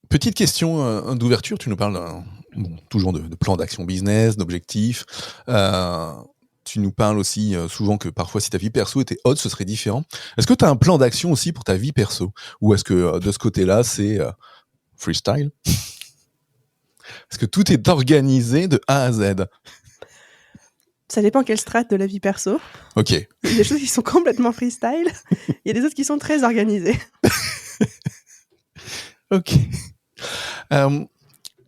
Petite question d'ouverture. Tu nous parles toujours de plan d'action business, d'objectifs. Tu nous parles aussi souvent que parfois, si ta vie perso était haute, ce serait différent. Est-ce que tu as un plan d'action aussi pour ta vie perso? Ou est-ce que de ce côté-là, c'est freestyle? Est-ce que tout est organisé de A à Z? Ça dépend quelle strate de la vie perso. Ok. Il y a des choses qui sont complètement freestyle. Il y a des autres qui sont très organisées. Ok.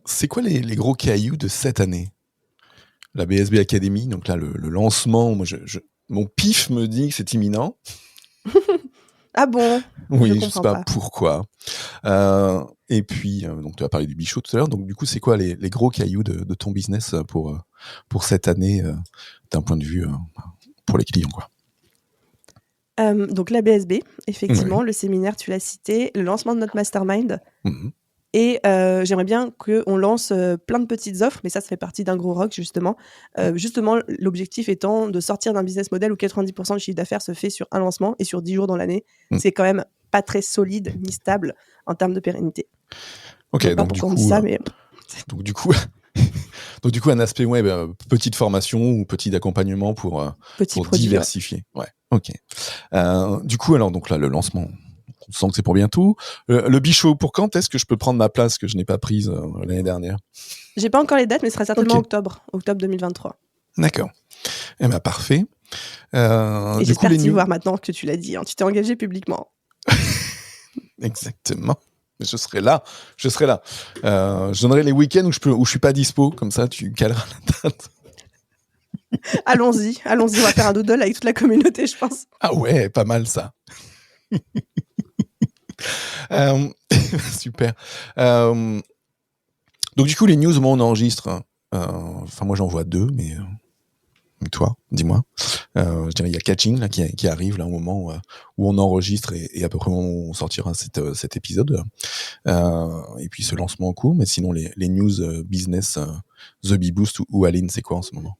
C'est quoi les gros cailloux de cette année? La BSB Academy, donc là, le lancement, moi, mon pif me dit que c'est imminent. Ah bon? Oui, je ne sais pas pourquoi. Et puis, donc tu as parlé du Bichot tout à l'heure, donc du coup, c'est quoi les gros cailloux de ton business pour cette année, d'un point de vue pour les clients, quoi? Donc la BSB, effectivement, le séminaire, tu l'as cité, le lancement de notre mastermind, Et j'aimerais bien qu'on lance plein de petites offres, mais ça fait partie d'un gros rock, justement. Justement, l'objectif étant de sortir d'un business model où 90% du chiffre d'affaires se fait sur un lancement et sur 10 jours dans l'année. C'est quand même pas très solide ni stable en termes de pérennité. Ok, Je sais pas donc du pourquoi on coup, dit ça, mais donc du coup, un aspect web, petite formation ou petit accompagnement pour petit produit, ouais. diversifier. Ouais, ok. Du coup, alors donc là, le lancement, on sent que c'est pour bientôt. Le bichot, pour quand est-ce que je peux prendre ma place que je n'ai pas prise l'année dernière? J'ai pas encore les dates, mais ce sera certainement Ok. octobre 2023. D'accord. Eh ben parfait. Et Du coup, j'espère les t'y news. voir maintenant que tu l'as dit, hein. Tu t'es engagé publiquement. Exactement. Je serai là. Je donnerai les week-ends où je suis pas dispo, comme ça tu caleras la date. Allons-y, on va faire un doodle avec toute la communauté, je pense. Ah ouais, pas mal ça. Super. Donc du coup, les news, moi, on enregistre. Enfin, moi, j'en vois 2, mais toi, dis-moi. Je dirais, il y a Catching là, qui arrive là au moment où on enregistre et à peu près au moment où on sortira cet épisode. Et puis ce lancement en cours. Mais sinon, les news business, The Bee Boost ou Aline, c'est quoi en ce moment?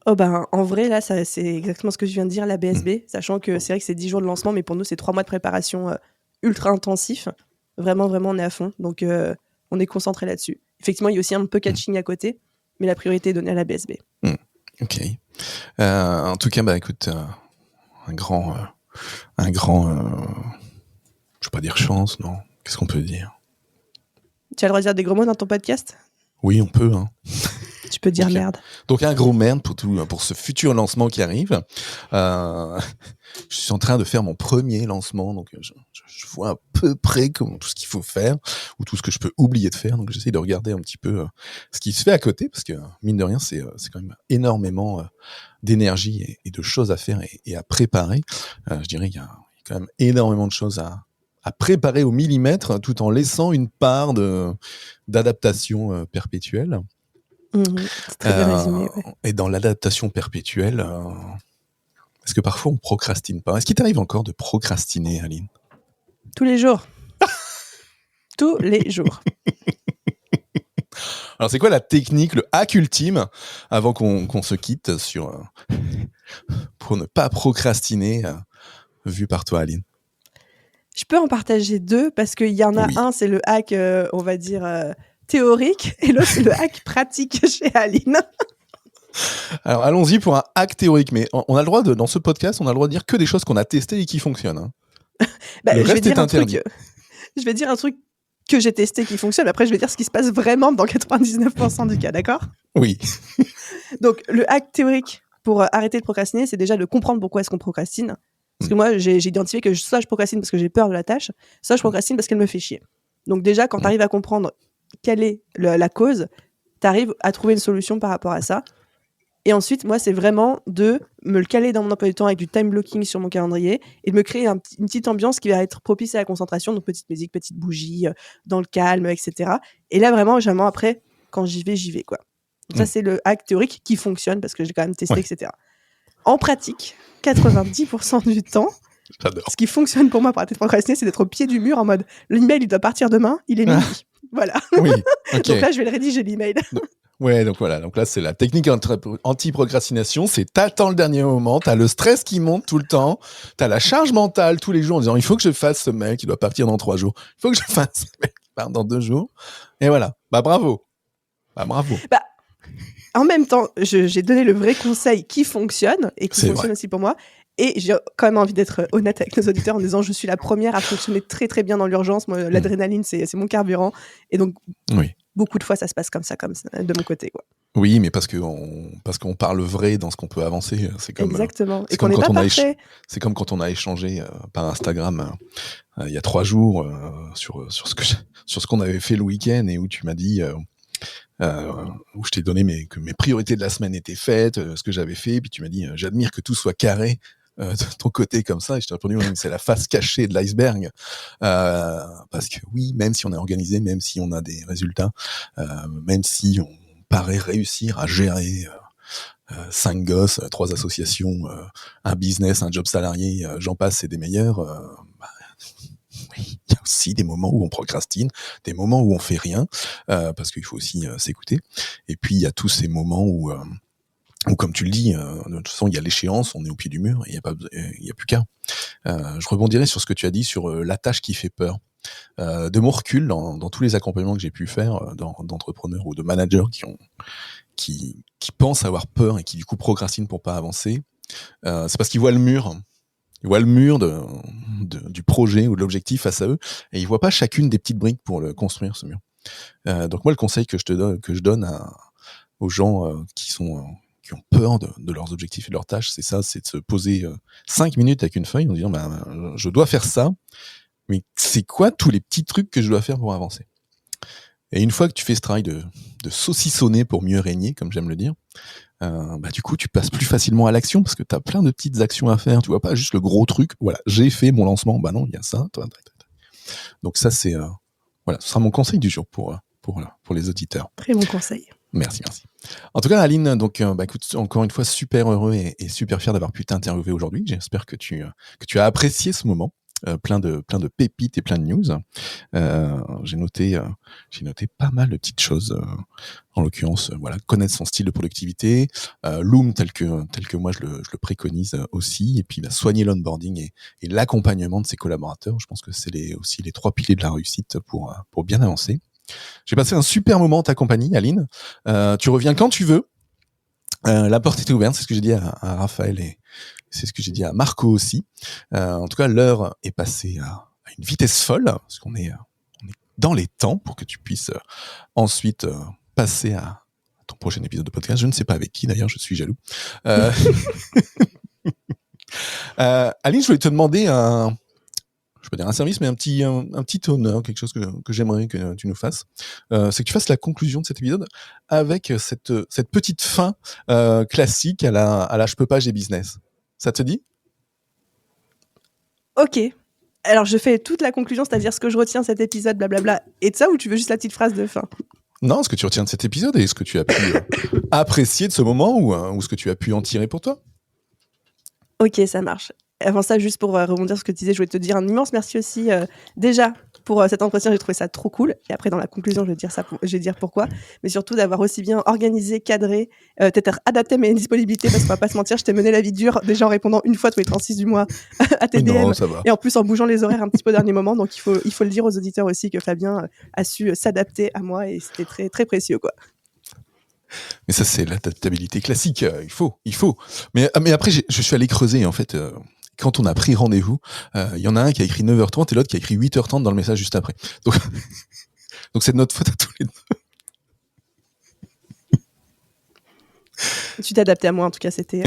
Oh ben, en vrai, là, c'est exactement ce que je viens de dire, la BSB, sachant que c'est vrai que c'est 10 jours de lancement, mais pour nous, c'est 3 mois de préparation ultra intensif. Vraiment, on est à fond. Donc, on est concentré là-dessus. Effectivement, il y a aussi un peu catching à côté, mais la priorité est donnée à la BSB. Ok. En tout cas, bah écoute, un grand, je vais pas dire chance, non. Qu'est-ce qu'on peut dire? Tu as le droit de dire des gros mots dans ton podcast? Oui, on peut, hein. Tu peux dire Ok. merde. Donc un gros merde pour ce futur lancement qui arrive. Je suis en train de faire mon premier lancement, donc je vois à peu près tout ce qu'il faut faire ou tout ce que je peux oublier de faire. Donc j'essaie de regarder un petit peu ce qui se fait à côté, parce que mine de rien, c'est quand même énormément d'énergie et de choses à faire et à préparer. Je dirais qu'il y a quand même énormément de choses à préparer au millimètre, tout en laissant une part d'adaptation perpétuelle. C'est très bien résumé, ouais. Et dans l'adaptation perpétuelle, est-ce que parfois on procrastine pas? Est-ce qu'il t'arrive encore de procrastiner, Aline? Tous les jours. Tous les jours. Alors c'est quoi la technique, le hack ultime, avant qu'on se quitte pour ne pas procrastiner, vu par toi, Aline? Je peux en partager 2 parce qu'il y en a Oui. un, c'est le hack, on va dire, théorique, et l'autre, c'est le hack pratique chez Aline. Alors allons-y pour un hack théorique, mais on a le droit dans ce podcast, on a le droit de dire que des choses qu'on a testées et qui fonctionnent. Hein. Bah, le je vais reste dire est un interdit. je vais dire un truc que j'ai testé qui fonctionne. Après, je vais dire ce qui se passe vraiment dans 99% du cas, d'accord? Oui. Donc, le hack théorique pour arrêter de procrastiner, c'est déjà de comprendre pourquoi est-ce qu'on procrastine. Parce que moi, j'ai identifié que soit je procrastine parce que j'ai peur de la tâche, soit je procrastine parce qu'elle me fait chier. Donc déjà, quand tu arrives à comprendre quelle est la cause, tu arrives à trouver une solution par rapport à ça. Et ensuite, moi, c'est vraiment de me le caler dans mon emploi du temps avec du time blocking sur mon calendrier et de me créer une petite ambiance qui va être propice à la concentration, donc petite musique, petite bougie, dans le calme, etc. Et là, vraiment, après, quand j'y vais, quoi. Donc ça, c'est le hack théorique qui fonctionne parce que j'ai quand même testé, etc. En pratique, 90% du temps, J'adore. ce qui fonctionne pour moi pour arrêter de procrastiner, c'est d'être au pied du mur en mode l'email, il doit partir demain, il est midi. Voilà. Oui, ok. Donc là, je vais le rédiger, l'email. Ouais, donc voilà. Donc là, c'est la technique anti-procrastination. C'est t'attends le dernier moment, t'as le stress qui monte tout le temps, t'as la charge mentale tous les jours en disant il faut que je fasse ce mail qui doit partir dans 3 jours. Il faut que je fasse ce mail qui part dans 2 jours. Et voilà. Bah bravo. Bah, en même temps, j'ai donné le vrai conseil qui fonctionne et qui fonctionne aussi pour moi. Et j'ai quand même envie d'être honnête avec nos auditeurs en disant je suis la première à fonctionner très très bien dans l'urgence. Moi, l'adrénaline, c'est mon carburant. Et donc, beaucoup de fois, ça se passe comme ça de mon côté, quoi. Oui, mais parce qu'on parle vrai dans ce qu'on peut avancer. C'est comme, exactement. C'est comme c'est comme quand on a échangé par Instagram il y a 3 jours sur ce qu'on avait fait le week-end et où tu m'as dit où je t'ai donné que mes priorités de la semaine étaient faites, ce que j'avais fait, puis tu m'as dit j'admire que tout soit carré de ton côté comme ça, et je t'ai répondu c'est la face cachée de l'iceberg, parce que oui, même si on est organisé, même si on a des résultats, même si on paraît réussir à gérer 5 gosses, 3 associations, un business, un job salarié, j'en passe, c'est des meilleurs, oui, il y a aussi des moments où on procrastine, des moments où on fait rien, parce qu'il faut aussi s'écouter. Et puis il y a tous ces moments où comme tu le dis, de toute façon il y a l'échéance, on est au pied du mur, et il y a plus qu'à. Je rebondirai sur ce que tu as dit sur la tâche qui fait peur. De mon recul, dans tous les accompagnements que j'ai pu faire d'entrepreneurs ou de managers qui pensent avoir peur et qui du coup procrastinent pour pas avancer, c'est parce qu'ils voient le mur. Ils voient le mur du projet ou de l'objectif face à eux, et ils voient pas chacune des petites briques pour le construire, ce mur. Donc moi, le conseil que je donne aux gens qui ont peur de leurs objectifs et de leurs tâches, c'est ça, c'est de se poser 5 minutes avec une feuille en disant je dois faire ça, mais c'est quoi tous les petits trucs que je dois faire pour avancer? Et une fois que tu fais ce travail de saucissonner pour mieux régner, comme j'aime le dire, du coup, tu passes plus facilement à l'action parce que tu as plein de petites actions à faire. Tu vois pas juste le gros truc. Voilà, j'ai fait mon lancement. Bah non, il y a ça. Donc ça, c'est ce sera mon conseil du jour pour les auditeurs. Très bon conseil. Merci. En tout cas, Aline, donc écoute, encore une fois, super heureux et super fier d'avoir pu t'interviewer aujourd'hui. J'espère que tu as apprécié ce moment. Plein de pépites et plein de news. J'ai noté pas mal de petites choses. En l'occurrence, connaître son style de productivité, Loom tel que moi je le préconise aussi, et puis soigner l'onboarding et l'accompagnement de ses collaborateurs. Je pense que c'est aussi les 3 piliers de la réussite pour bien avancer. J'ai passé un super moment en ta compagnie, Aline. Tu reviens quand tu veux. La porte est ouverte, c'est ce que j'ai dit à Raphaël et c'est ce que j'ai dit à Marco aussi. En tout cas, l'heure est passée à une vitesse folle, parce qu'on est dans les temps pour que tu puisses ensuite passer à ton prochain épisode de podcast. Je ne sais pas avec qui, d'ailleurs, je suis jaloux. Aline, je voulais te demander je peux dire un service, mais un petit honneur, quelque chose que j'aimerais que tu nous fasses. C'est que tu fasses la conclusion de cet épisode avec cette petite fin classique à la je peux pas, j'ai business. Ça te dit? Ok. Alors, je fais toute la conclusion, c'est-à-dire ce que je retiens de cet épisode, blablabla, et de ça, ou tu veux juste la petite phrase de fin? Non, ce que tu retiens de cet épisode et ce que tu as pu apprécier de ce moment ou ce que tu as pu en tirer pour toi. Ok, ça marche. Avant ça, juste pour rebondir sur ce que tu disais, je voulais te dire un immense merci aussi déjà pour cet entretien. J'ai trouvé ça trop cool. Et après, dans la conclusion, je vais dire pourquoi. Mais surtout d'avoir aussi bien organisé, cadré, peut-être adapté mes disponibilités, parce qu'on va pas se mentir, je t'ai mené la vie dure déjà en répondant une fois tous les 36 du mois à tes DM. Non, ça va. Et en plus en bougeant les horaires un petit peu au dernier moment. Donc il faut le dire aux auditeurs aussi que Fabien a su s'adapter à moi et c'était très, très précieux, quoi. Mais ça, c'est l'adaptabilité classique. Il faut. Mais après, je suis allé creuser, en fait. Quand on a pris rendez-vous, il y en a un qui a écrit 9h30 et l'autre qui a écrit 8h30 dans le message juste après. Donc c'est de notre faute à tous les deux. Tu t'es adapté à moi, en tout cas, c'était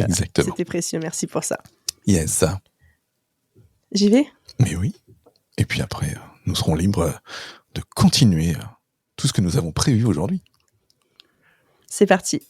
précieux. Merci pour ça. Yes. J'y vais? Mais oui. Et puis après, nous serons libres de continuer tout ce que nous avons prévu aujourd'hui. C'est parti.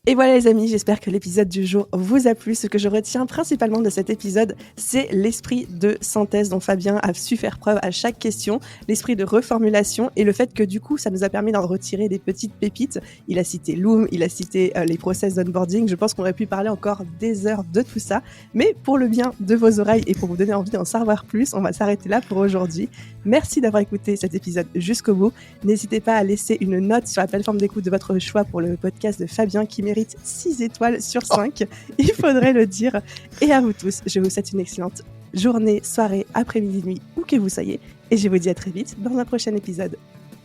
Et voilà les amis, j'espère que l'épisode du jour vous a plu. Ce que je retiens principalement de cet épisode, c'est l'esprit de synthèse dont Fabien a su faire preuve à chaque question, l'esprit de reformulation et le fait que du coup, ça nous a permis d'en retirer des petites pépites. Il a cité Loom, il a cité les process d'onboarding. Je pense qu'on aurait pu parler encore des heures de tout ça. Mais pour le bien de vos oreilles et pour vous donner envie d'en savoir plus, on va s'arrêter là pour aujourd'hui. Merci d'avoir écouté cet épisode jusqu'au bout. N'hésitez pas à laisser une note sur la plateforme d'écoute de votre choix pour le podcast de Fabien qui mérite 6 étoiles sur 5, il faudrait le dire. Et à vous tous, je vous souhaite une excellente journée, soirée, après-midi, nuit, où que vous soyez. Et je vous dis à très vite dans un prochain épisode.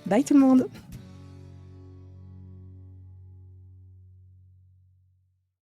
Bye tout le monde!